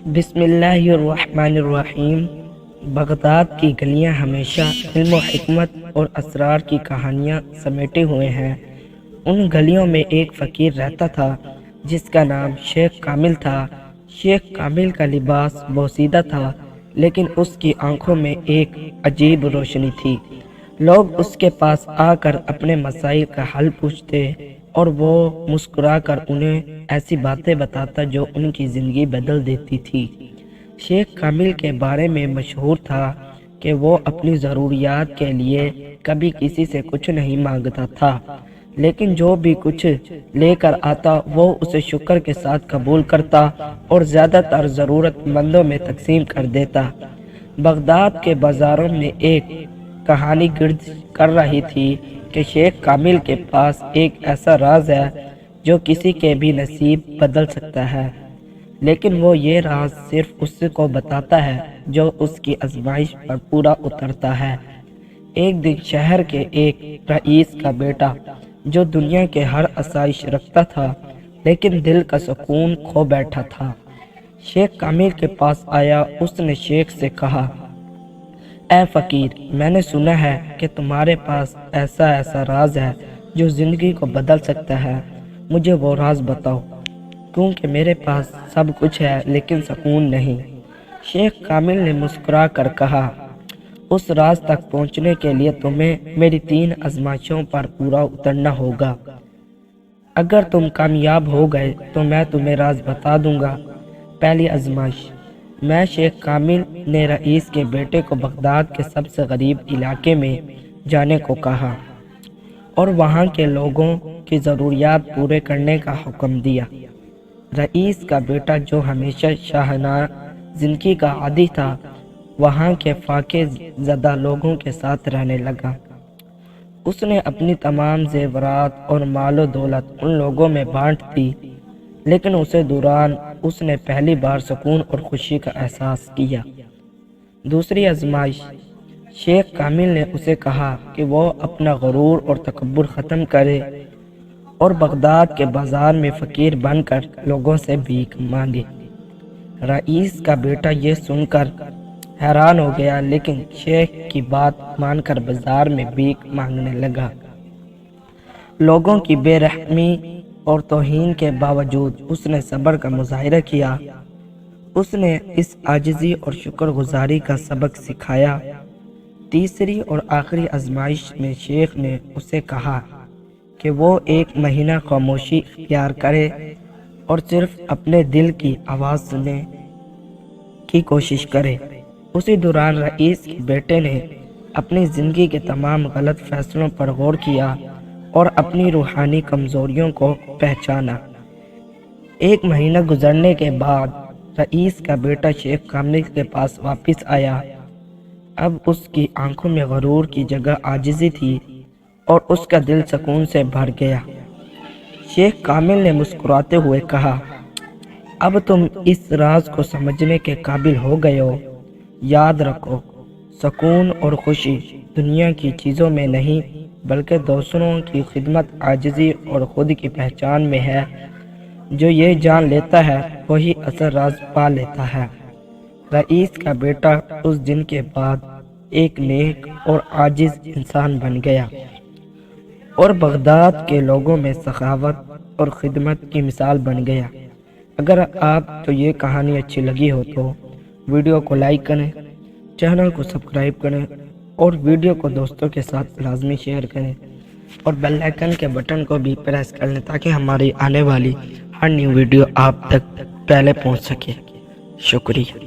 بسم اللہ الرحمن الرحیم۔ بغداد کی گلیاں ہمیشہ علم و حکمت اور اسرار کی کہانیاں سمیٹے ہوئے ہیں۔ ان گلیوں میں ایک فقیر رہتا تھا جس کا نام شیخ کامل تھا۔ شیخ کامل کا لباس بوسیدہ تھا، لیکن اس کی آنکھوں میں ایک عجیب روشنی تھی۔ لوگ اس کے پاس آ کر اپنے مسائل کا حل پوچھتے اور وہ مسکرا کر انہیں ایسی باتیں بتاتا جو ان کی زندگی بدل دیتی تھی۔ شیخ کامل کے بارے میں مشہور تھا کہ وہ اپنی ضروریات کے لیے کبھی کسی سے کچھ نہیں مانگتا تھا، لیکن جو بھی کچھ لے کر آتا وہ اسے شکر کے ساتھ قبول کرتا اور زیادہ تر ضرورت مندوں میں تقسیم کر دیتا۔ بغداد کے بازاروں میں ایک کہانی گرد کر رہی تھی کہ شیخ کامل کے پاس ایک ایسا راز ہے جو کسی کے بھی نصیب بدل سکتا ہے، لیکن وہ یہ راز صرف اس کو بتاتا ہے جو اس کی آزمائش پر پورا اترتا ہے۔ ایک دن شہر کے ایک رئیس کا بیٹا جو دنیا کے ہر آسائش رکھتا تھا لیکن دل کا سکون کھو بیٹھا تھا، شیخ کامل کے پاس آیا۔ اس نے شیخ سے کہا، اے فقیر، میں نے سنا ہے کہ تمہارے پاس ایسا راز ہے جو زندگی کو بدل سکتا ہے۔ مجھے وہ راز بتاؤ، کیونکہ میرے پاس سب کچھ ہے لیکن سکون نہیں۔ شیخ کامل نے مسکرا کر کہا، اس راز تک پہنچنے کے لیے تمہیں میری 3 آزمائشوں پر پورا اترنا ہوگا۔ اگر تم کامیاب ہو گئے تو میں تمہیں راز بتا دوں گا۔ پہلی آزمائش، میں شیخ کامل نے رئیس کے بیٹے کو بغداد کے سب سے غریب علاقے میں جانے کو کہا اور وہاں کے لوگوں کی ضروریات پورے کرنے کا حکم دیا۔ رئیس کا بیٹا جو ہمیشہ شاہانہ زندگی کا عادی تھا، وہاں کے فاقے زدہ لوگوں کے ساتھ رہنے لگا۔ اس نے اپنی تمام زیورات اور مال و دولت ان لوگوں میں بانٹ دی، لیکن اسے دوران اس نے پہلی بار سکون اور خوشی کا احساس کیا۔ دوسری آزمائش، شیخ کامل نے اسے کہا کہ وہ اپنا غرور اور تکبر ختم کرے اور بغداد کے بازار میں فقیر بن کر لوگوں سے بھیک مانگے۔ رئیس کا بیٹا یہ سن کر حیران ہو گیا، لیکن شیخ کی بات مان کر بازار میں بھیک مانگنے لگا۔ لوگوں کی بے رحمی اور توہین کے باوجود اس نے صبر کا مظاہرہ کیا۔ اس نے اس عاجزی اور شکر گزاری کا سبق سکھایا۔ تیسری اور آخری آزمائش میں شیخ نے اسے کہا کہ وہ 1 مہینہ خاموشی اختیار کرے اور صرف اپنے دل کی آواز سننے کی کوشش کرے۔ اسی دوران رئیس کے بیٹے نے اپنی زندگی کے تمام غلط فیصلوں پر غور کیا اور اپنی روحانی کمزوریوں کو پہچانا۔ 1 مہینہ گزرنے کے بعد رئیس کا بیٹا شیخ کامل کے پاس واپس آیا۔ اب اس کی آنکھوں میں غرور کی جگہ عاجزی تھی اور اس کا دل سکون سے بھر گیا۔ شیخ کامل نے مسکراتے ہوئے کہا، اب تم اس راز کو سمجھنے کے قابل ہو گئے ہو۔ یاد رکھو، سکون اور خوشی دنیا کی چیزوں میں نہیں بلکہ دوسروں کی خدمت، عاجزی اور خود کی پہچان میں ہے۔ جو یہ جان لیتا ہے وہی اصل راز پا لیتا ہے۔ رئیس کا بیٹا اس دن کے بعد ایک نیک اور عاجز انسان بن گیا اور بغداد کے لوگوں میں سخاوت اور خدمت کی مثال بن گیا۔ اگر آپ کو یہ کہانی اچھی لگی ہو تو ویڈیو کو لائک کریں، چینل کو سبسکرائب کریں اور ویڈیو کو دوستوں کے ساتھ لازمی شیئر کریں اور بیل آئیکن کے بٹن کو بھی پریس کر لیں تاکہ ہماری آنے والی ہر نیو ویڈیو آپ تک پہلے پہنچ سکے۔ شکریہ۔